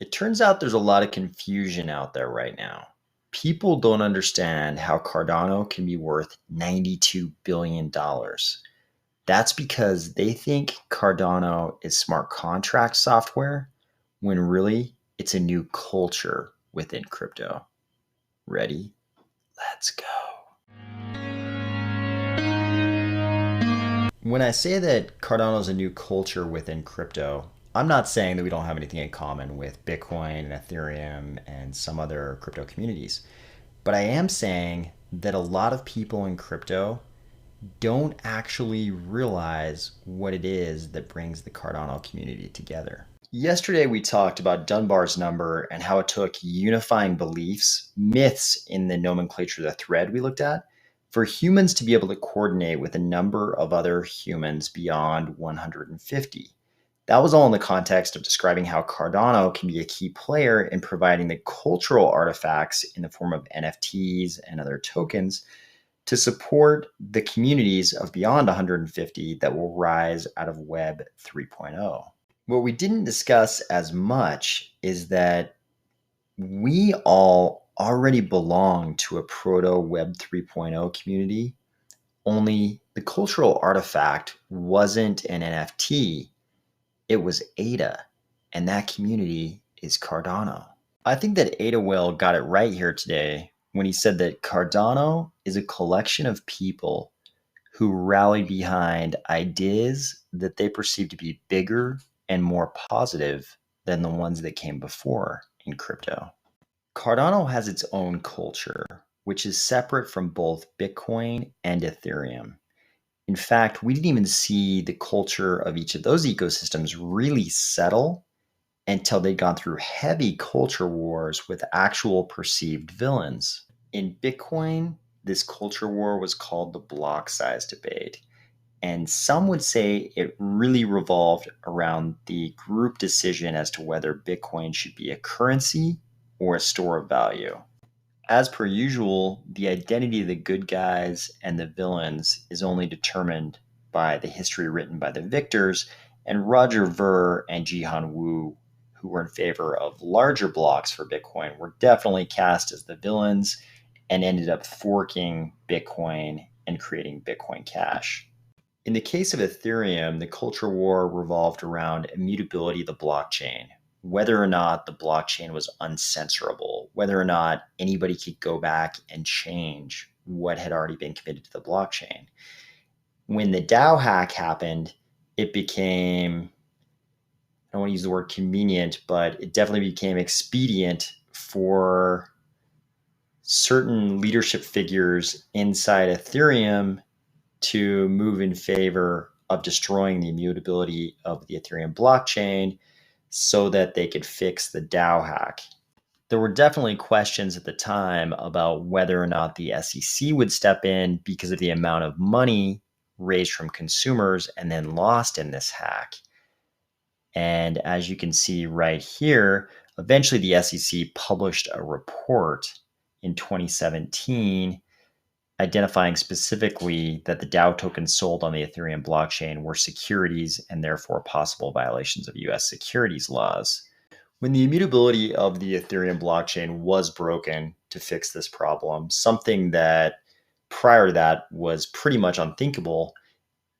It turns out there's a lot of confusion out there right now. People don't understand how Cardano can be worth $92 billion. That's because they think Cardano is smart contract software when really it's a new culture within crypto. Ready? Let's go. When I say that Cardano is a new culture within crypto, I'm not saying that we don't have anything in common with Bitcoin and Ethereum and some other crypto communities. But I am saying that a lot of people in crypto don't actually realize what it is that brings the Cardano community together. Yesterday, we talked about Dunbar's number and how it took unifying beliefs, myths in the nomenclature of the thread we looked at, for humans to be able to coordinate with a number of other humans beyond 150. That was all in the context of describing how Cardano can be a key player in providing the cultural artifacts in the form of NFTs and other tokens to support the communities of beyond 150 that will rise out of Web 3.0. What we didn't discuss as much is that we all already belong to a proto Web 3.0 community, only the cultural artifact wasn't an NFT, it was ADA, and that community is Cardano. I think that Ada Will got it right here today when he said that Cardano is a collection of people who rally behind ideas that they perceive to be bigger and more positive than the ones that came before in crypto. Cardano has its own culture, which is separate from both Bitcoin and Ethereum. In fact, we didn't even see the culture of each of those ecosystems really settle until they'd gone through heavy culture wars with actual perceived villains. In Bitcoin, this culture war was called the block size debate. And some would say it really revolved around the group decision as to whether Bitcoin should be a currency or a store of value. As per usual, the identity of the good guys and the villains is only determined by the history written by the victors, and Roger Ver and Jihan Wu, who were in favor of larger blocks for Bitcoin, were definitely cast as the villains and ended up forking Bitcoin and creating Bitcoin Cash. In the case of Ethereum, the culture war revolved around immutability of the blockchain, whether or not the blockchain was uncensorable, whether or not anybody could go back and change what had already been committed to the blockchain. When the DAO hack happened, it became, I don't want to use the word convenient, but it definitely became expedient for certain leadership figures inside Ethereum to move in favor of destroying the immutability of the Ethereum blockchain so that they could fix the DAO hack. There were definitely questions at the time about whether or not the SEC would step in because of the amount of money raised from consumers and then lost in this hack. And as you can see right here, eventually the SEC published a report in 2017 identifying specifically that the DAO tokens sold on the Ethereum blockchain were securities and therefore possible violations of US securities laws. When the immutability of the Ethereum blockchain was broken to fix this problem, something that prior to that was pretty much unthinkable,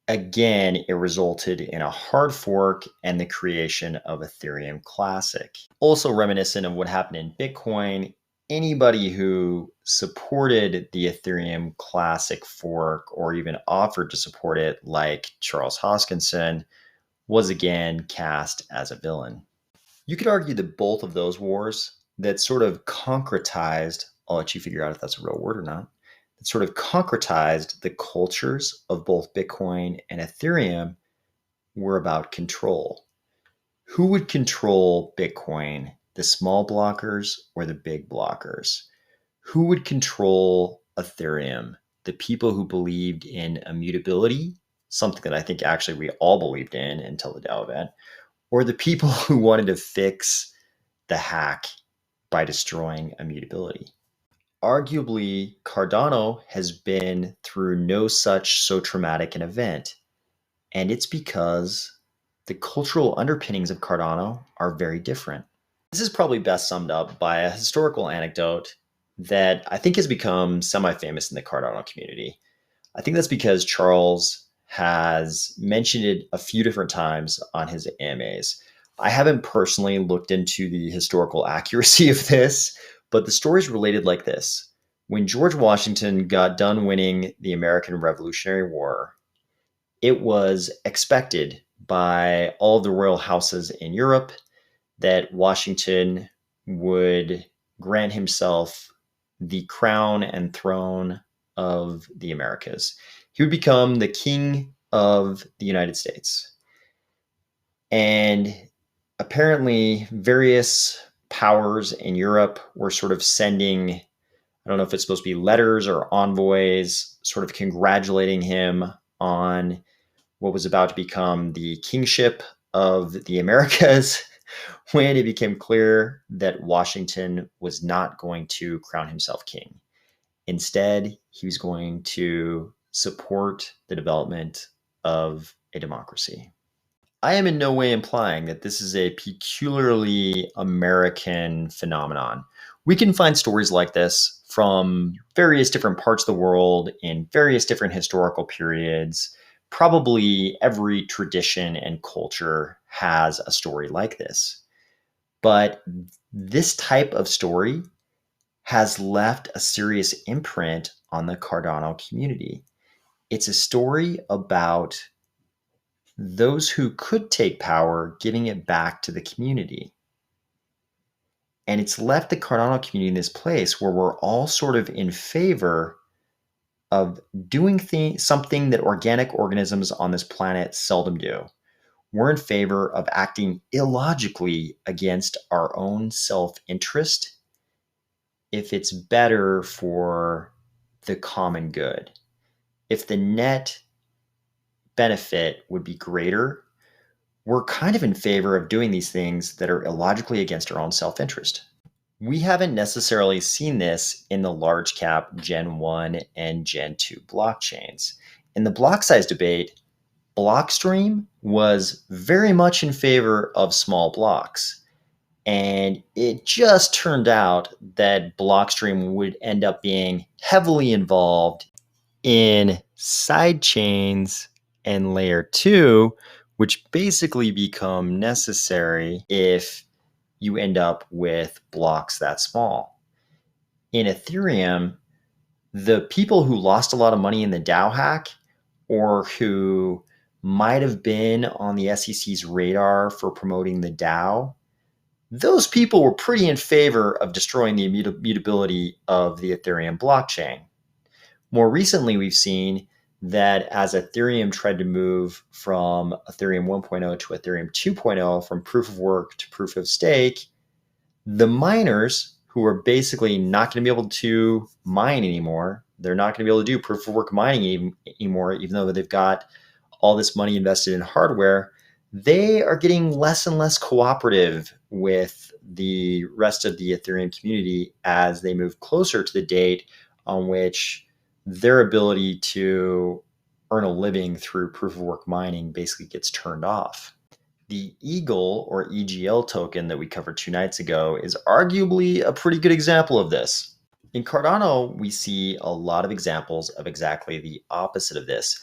again, it resulted in a hard fork and the creation of Ethereum Classic. Also reminiscent of what happened in Bitcoin, anybody who supported the Ethereum Classic fork or even offered to support it, like Charles Hoskinson, was again cast as a villain. You could argue that both of those wars that sort of concretized, I'll let you figure out if that's a real word or not, that sort of concretized the cultures of both Bitcoin and Ethereum were about control. Who would control Bitcoin, the small blockers or the big blockers? Who would control Ethereum, the people who believed in immutability, something that I think actually we all believed in until the DAO event, or the people who wanted to fix the hack by destroying immutability? Arguably, Cardano has been through no such so traumatic an event, and it's because the cultural underpinnings of Cardano are very different. This is probably best summed up by a historical anecdote that I think has become semi-famous in the Cardano community. I think that's because Charles has mentioned it a few different times on his AMAs. I haven't personally looked into the historical accuracy of this, but the story is related like this. When George Washington got done winning the American Revolutionary War, it was expected by all of the royal houses in Europe that Washington would grant himself the crown and throne of the Americas. He would become the king of the United States. And apparently, various powers in Europe were sort of sending, I don't know if it's supposed to be letters or envoys, sort of congratulating him on what was about to become the kingship of the Americas when it became clear that Washington was not going to crown himself king. Instead, he was going to support the development of a democracy. I am in no way implying that this is a peculiarly American phenomenon. We can find stories like this from various different parts of the world in various different historical periods. Probably every tradition and culture has a story like this. But this type of story has left a serious imprint on the Cardano community. It's a story about those who could take power giving it back to the community. And it's left the Cardano community in this place where we're all sort of in favor of doing something that organic organisms on this planet seldom do. We're in favor of acting illogically against our own self-interest if it's better for the common good. If the net benefit would be greater, we're kind of in favor of doing these things that are illogically against our own self-interest. We haven't necessarily seen this in the large cap Gen 1 and Gen 2 blockchains. In the block size debate, Blockstream was very much in favor of small blocks. And it just turned out that Blockstream would end up being heavily involved in side chains and layer 2, which basically become necessary if you end up with blocks that small. In Ethereum, the people who lost a lot of money in the DAO hack or who might have been on the SEC's radar for promoting the DAO, those people were pretty in favor of destroying the immutability of the Ethereum blockchain. More recently, we've seen that as Ethereum tried to move from Ethereum 1.0 to Ethereum 2.0, from proof of work to proof of stake, the miners who are basically not going to be able to mine anymore, they're not going to be able to do proof of work mining anymore, even though they've got all this money invested in hardware, they are getting less and less cooperative with the rest of the Ethereum community as they move closer to the date on which their ability to earn a living through proof of work mining basically gets turned off. The Eagle or EGL token that we covered 2 nights ago is arguably a pretty good example of this. In Cardano, we see a lot of examples of exactly the opposite of this.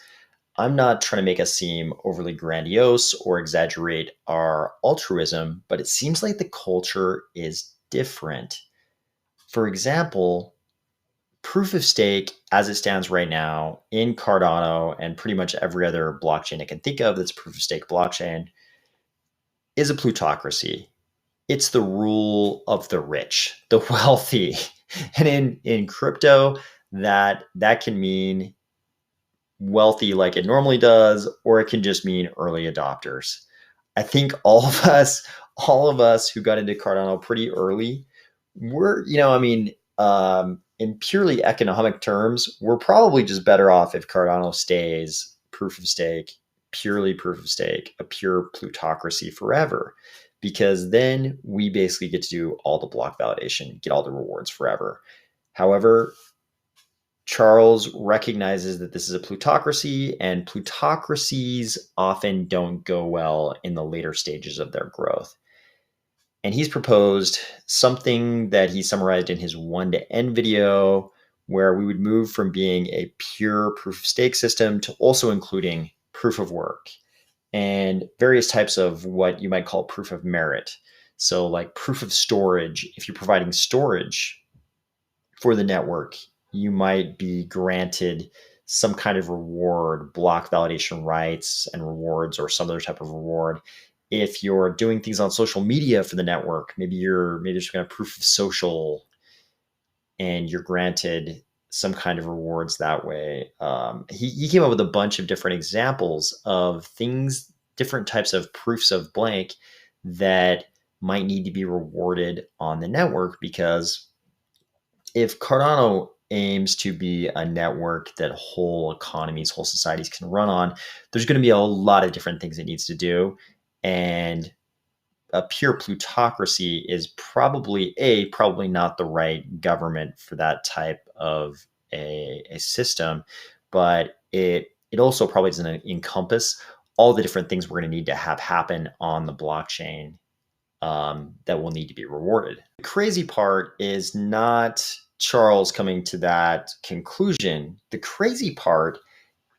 I'm not trying to make us seem overly grandiose or exaggerate our altruism, but it seems like the culture is different. For example, proof of stake as it stands right now in Cardano and pretty much every other blockchain I can think of that's proof of stake blockchain is a plutocracy. It's the rule of the rich, the wealthy. And in crypto, that can mean wealthy like it normally does, or it can just mean early adopters. I think all of us who got into Cardano pretty early, we're, in purely economic terms, we're probably just better off if Cardano stays proof of stake, purely proof of stake, a pure plutocracy forever. Because then we basically get to do all the block validation, get all the rewards forever. However, Charles recognizes that this is a plutocracy, and plutocracies often don't go well in the later stages of their growth. And he's proposed something that he summarized in his one to end video, where we would move from being a pure proof of stake system to also including proof of work and various types of what you might call proof of merit. So, like proof of storage, if you're providing storage for the network, you might be granted some kind of reward, block validation rights and rewards, or some other type of reward. If you're doing things on social media for the network, maybe there's kind of proof of social, and you're granted some kind of rewards that way. He came up with a bunch of different examples of things, different types of proofs of blank that might need to be rewarded on the network, because if Cardano aims to be a network that whole economies, whole societies can run on, there's going to be a lot of different things it needs to do. And a pure plutocracy is probably not the right government for that type of a system, but it also probably doesn't encompass all the different things we're going to need to have happen on the blockchain, that will need to be rewarded. The crazy part is not Charles coming to that conclusion. The crazy part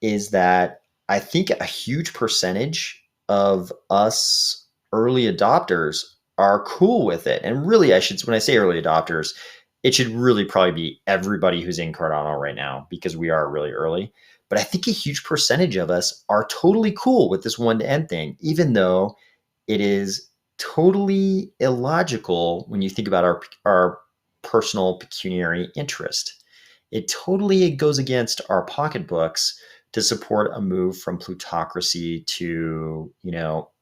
is that I think a huge percentage of us early adopters are cool with it. And really, when I say early adopters, it should really probably be everybody who's in Cardano right now, because we are really early. But I think a huge percentage of us are totally cool with this one to end thing, even though it is totally illogical when you think about our personal pecuniary interest. It totally goes against our pocketbooks to support a move from plutocracy to,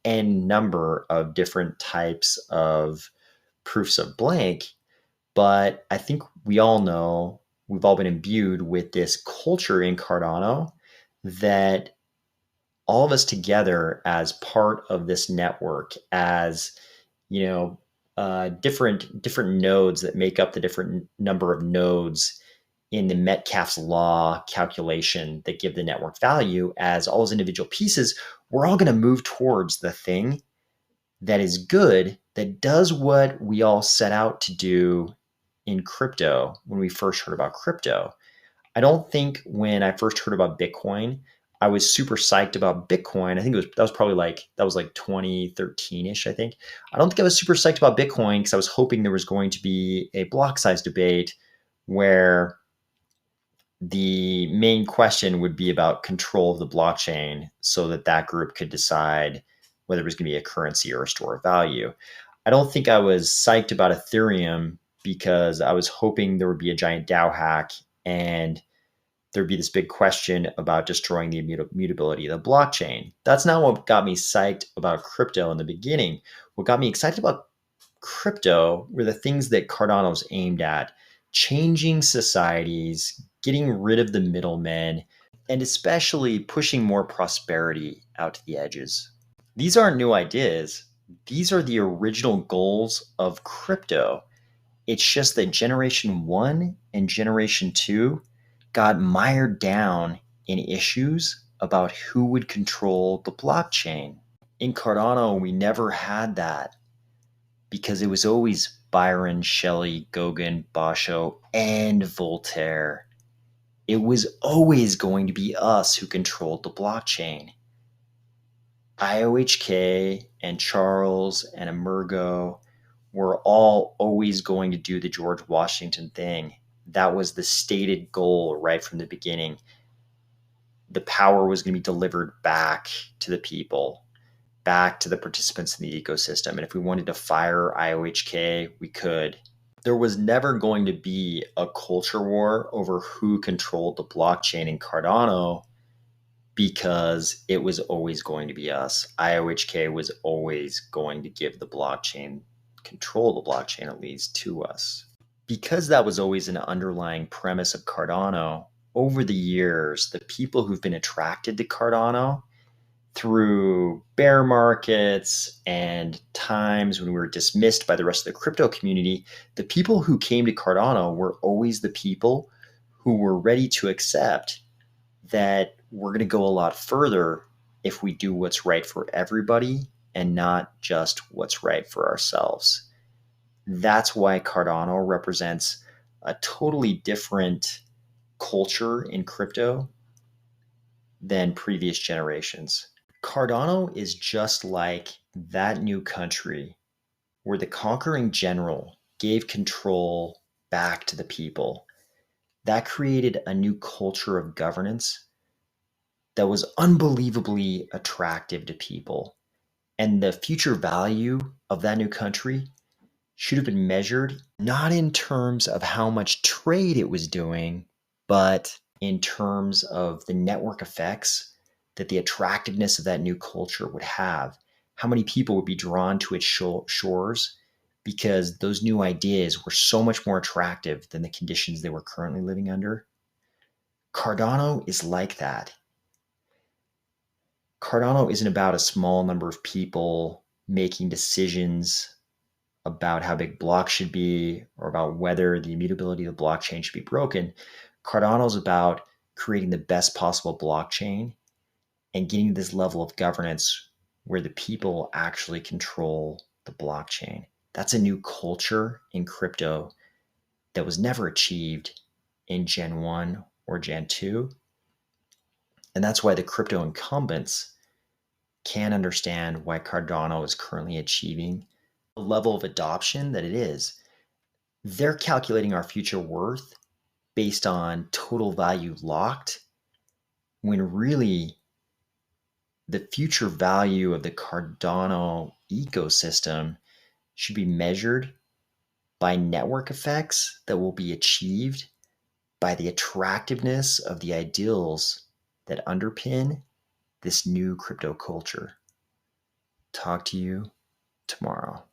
n number of different types of proofs of blank. But I think we all know, we've all been imbued with this culture in Cardano, that all of us together as part of this network, as you know different nodes that make up the different number of nodes in the Metcalfe's law calculation that give the network value, as all those individual pieces, we're all going to move towards the thing that is good, that does what we all set out to do in crypto when we first heard about crypto. I don't think when I first heard about Bitcoin, I was super psyched about Bitcoin. I think that was like 2013-ish, I think. I don't think I was super psyched about Bitcoin because I was hoping there was going to be a block size debate where the main question would be about control of the blockchain, so that that group could decide whether it was going to be a currency or a store of value. I don't think I was psyched about Ethereum because I was hoping there would be a giant DAO hack and there'd be this big question about destroying the immutability of the blockchain. That's not what got me psyched about crypto in the beginning. What got me excited about crypto were the things that Cardano's aimed at: changing societies, getting rid of the middlemen, and especially pushing more prosperity out to the edges. These aren't new ideas. These are the original goals of crypto. It's just that Generation 1 and Generation 2 got mired down in issues about who would control the blockchain. In Cardano, we never had that because it was always Byron, Shelley, Gauguin, Basho, and Voltaire. It was always going to be us who controlled the blockchain. IOHK and Charles and Emergo were all always going to do the George Washington thing. That was the stated goal right from the beginning. The power was going to be delivered back to the people, back to the participants in the ecosystem. And if we wanted to fire IOHK, we could. There was never going to be a culture war over who controlled the blockchain in Cardano, because it was always going to be us. IOHK was always going to give the blockchain, control the blockchain at least, to us. Because that was always an underlying premise of Cardano, over the years, the people who've been attracted to Cardano through bear markets and times when we were dismissed by the rest of the crypto community, the people who came to Cardano were always the people who were ready to accept that we're going to go a lot further if we do what's right for everybody and not just what's right for ourselves. That's why Cardano represents a totally different culture in crypto than previous generations. Cardano is just like that new country where the conquering general gave control back to the people. That created a new culture of governance that was unbelievably attractive to people. And the future value of that new country should have been measured not in terms of how much trade it was doing, but in terms of the network effects that the attractiveness of that new culture would have. How many people would be drawn to its shores because those new ideas were so much more attractive than the conditions they were currently living under. Cardano is like that. Cardano isn't about a small number of people making decisions about how big blocks should be or about whether the immutability of the blockchain should be broken. Cardano is about creating the best possible blockchain and getting this level of governance where the people actually control the blockchain. That's a new culture in crypto that was never achieved in Gen 1 or Gen 2. And that's why the crypto incumbents can't understand why Cardano is currently achieving the level of adoption that it is. They're calculating our future worth based on total value locked, when really the future value of the Cardano ecosystem should be measured by network effects that will be achieved by the attractiveness of the ideals that underpin this new crypto culture. Talk to you tomorrow.